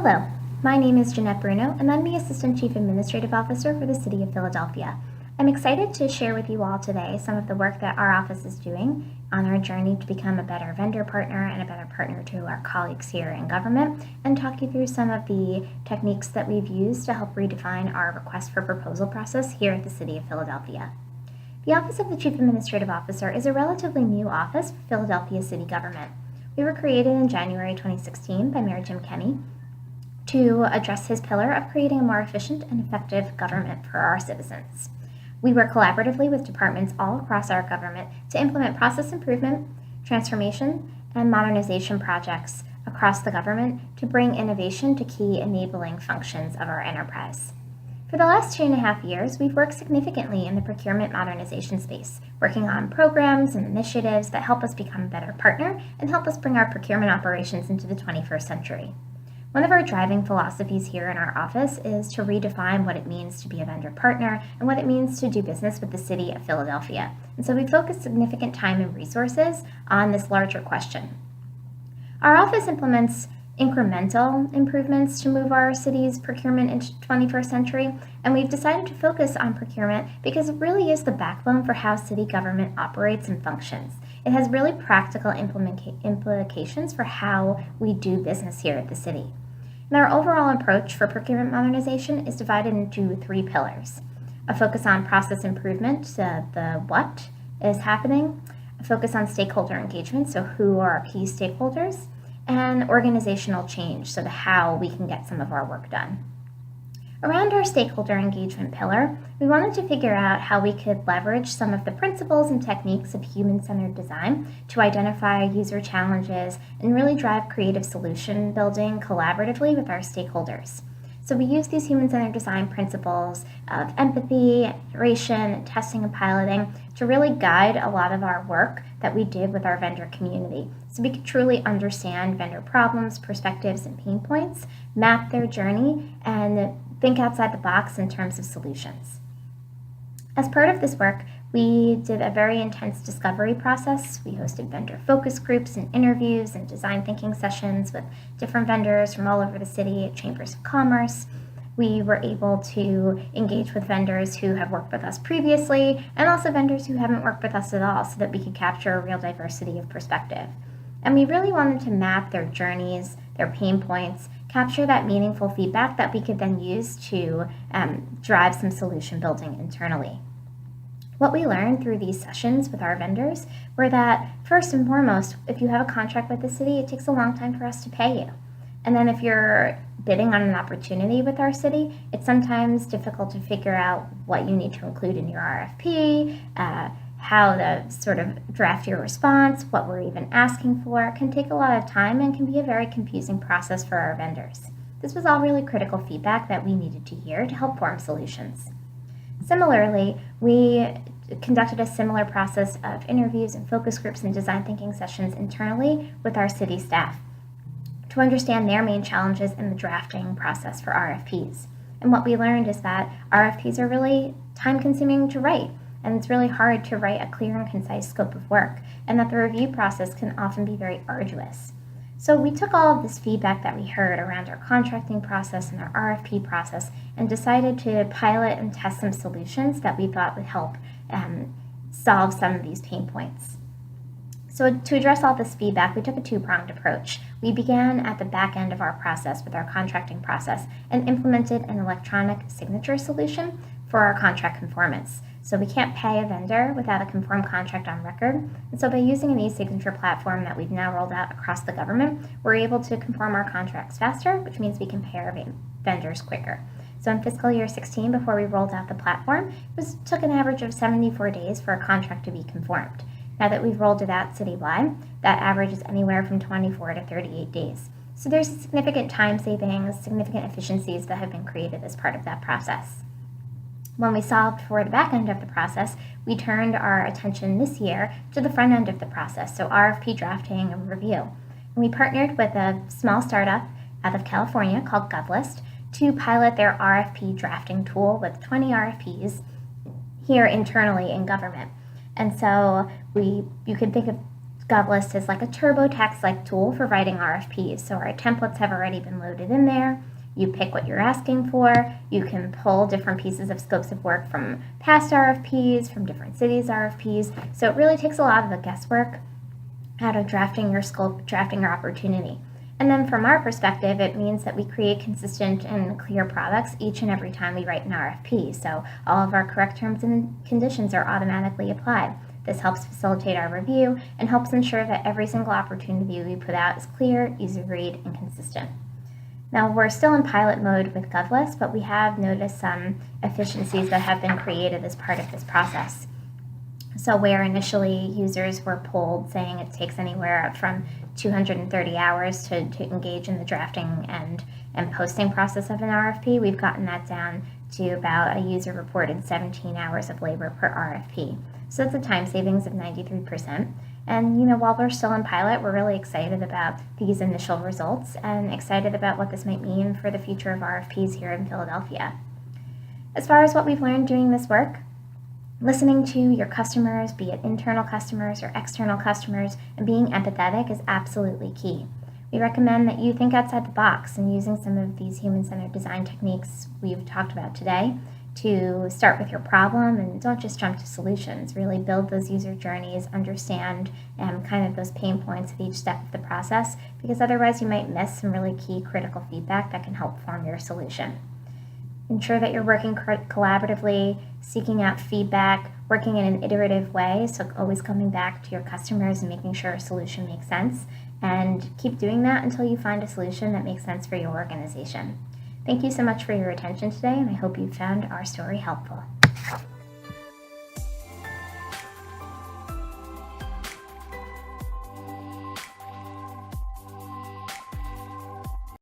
Hello, my name is Jeanette Bruno, and I'm the Assistant Chief Administrative Officer for the City of Philadelphia. I'm excited to share with you all today some of the work that our office is doing on our journey to become a better vendor partner and a better partner to our colleagues here in government, and talk you through some of the techniques that we've used to help redefine our request for proposal process here at the City of Philadelphia. The Office of the Chief Administrative Officer is a relatively new office for Philadelphia city government. We were created in January 2016 by Mayor Jim Kenney to address his pillar of creating a more efficient and effective government for our citizens. We work collaboratively with departments all across our government to implement process improvement, transformation, and modernization projects across the government to bring innovation to key enabling functions of our enterprise. For the last 2.5 years, we've worked significantly in the procurement modernization space, working on programs and initiatives that help us become a better partner and help us bring our procurement operations into the 21st century. One of our driving philosophies here in our office is to redefine what it means to be a vendor partner and what it means to do business with the City of Philadelphia. And so we focus significant time and resources on this larger question. Our office implements incremental improvements to move our city's procurement into the 21st century, and we've decided to focus on procurement because it really is the backbone for how city government operates and functions. It has really practical implications for how we do business here at the city. And our overall approach for procurement modernization is divided into 3 pillars: a focus on process improvement, the what is happening, a focus on stakeholder engagement, so who are our key stakeholders, and organizational change, so the how we can get some of our work done. Around our stakeholder engagement pillar, we wanted to figure out how we could leverage some of the principles and techniques of human-centered design to identify user challenges and really drive creative solution building collaboratively with our stakeholders. So we use these human-centered design principles of empathy, iteration, testing, and piloting to really guide a lot of our work that we did with our vendor community, so we could truly understand vendor problems, perspectives, and pain points, map their journey, and think outside the box in terms of solutions. As part of this work, we did a very intense discovery process. We hosted vendor focus groups and interviews and design thinking sessions with different vendors from all over the city at chambers of commerce. We were able to engage with vendors who have worked with us previously and also vendors who haven't worked with us at all, so that we could capture a real diversity of perspective. And we really wanted to map their journeys, their pain points, capture that meaningful feedback that we could then use to drive some solution building internally. What we learned through these sessions with our vendors were that, first and foremost, if you have a contract with the city, it takes a long time for us to pay you. And then if you're bidding on an opportunity with our city, it's sometimes difficult to figure out what you need to include in your RFP, how to sort of draft your response, what we're even asking for. It can take a lot of time and can be a very confusing process for our vendors. This was all really critical feedback that we needed to hear to help form solutions. Similarly, we conducted a similar process of interviews and focus groups and design thinking sessions internally with our city staff to understand their main challenges in the drafting process for RFPs. And what we learned is that RFPs are really time-consuming to write, and it's really hard to write a clear and concise scope of work, and that the review process can often be very arduous. So we took all of this feedback that we heard around our contracting process and our RFP process and decided to pilot and test some solutions that we thought would help solve some of these pain points. So to address all this feedback, we took a 2-pronged approach. We began at the back end of our process with our contracting process and implemented an electronic signature solution for our contract conformance. So we can't pay a vendor without a conformed contract on record. And so by using an e-signature platform that we've now rolled out across the government, we're able to conform our contracts faster, which means we can pay our vendors quicker. So in fiscal year 16, before we rolled out the platform, it took an average of 74 days for a contract to be conformed. Now that we've rolled it out citywide, that average is anywhere from 24 to 38 days. So there's significant time savings, significant efficiencies that have been created as part of that process. When we solved for the back end of the process, we turned our attention this year to the front end of the process, so RFP drafting and review. And we partnered with a small startup out of California called Gutless to pilot their RFP drafting tool with 20 RFPs here internally in government. And so you can think of Gutless is like a TurboTax-like tool for writing RFPs. So our templates have already been loaded in there. You pick what you're asking for. You can pull different pieces of scopes of work from past RFPs, from different cities' RFPs. So it really takes a lot of the guesswork out of drafting your scope, drafting your opportunity. And then from our perspective, it means that we create consistent and clear products each and every time we write an RFP. So all of our correct terms and conditions are automatically applied. This helps facilitate our review and helps ensure that every single opportunity we put out is clear, easy to read, and consistent. Now, we're still in pilot mode with Gutless, but we have noticed some efficiencies that have been created as part of this process. So where initially users were polled saying it takes anywhere from 230 hours to engage in the drafting and posting process of an RFP, we've gotten that down to about a user-reported 17 hours of labor per RFP. So that's a time savings of 93%. And while we're still in pilot, we're really excited about these initial results and excited about what this might mean for the future of RFPs here in Philadelphia. As far as what we've learned doing this work, listening to your customers, be it internal customers or external customers, and being empathetic is absolutely key. We recommend that you think outside the box and using some of these human-centered design techniques we've talked about today to start with your problem and don't just jump to solutions. Really build those user journeys, understand kind of those pain points at each step of the process, because otherwise you might miss some really key critical feedback that can help form your solution. Ensure that you're working collaboratively, seeking out feedback, working in an iterative way, so always coming back to your customers and making sure a solution makes sense, and keep doing that until you find a solution that makes sense for your organization. Thank you so much for your attention today, and I hope you found our story helpful.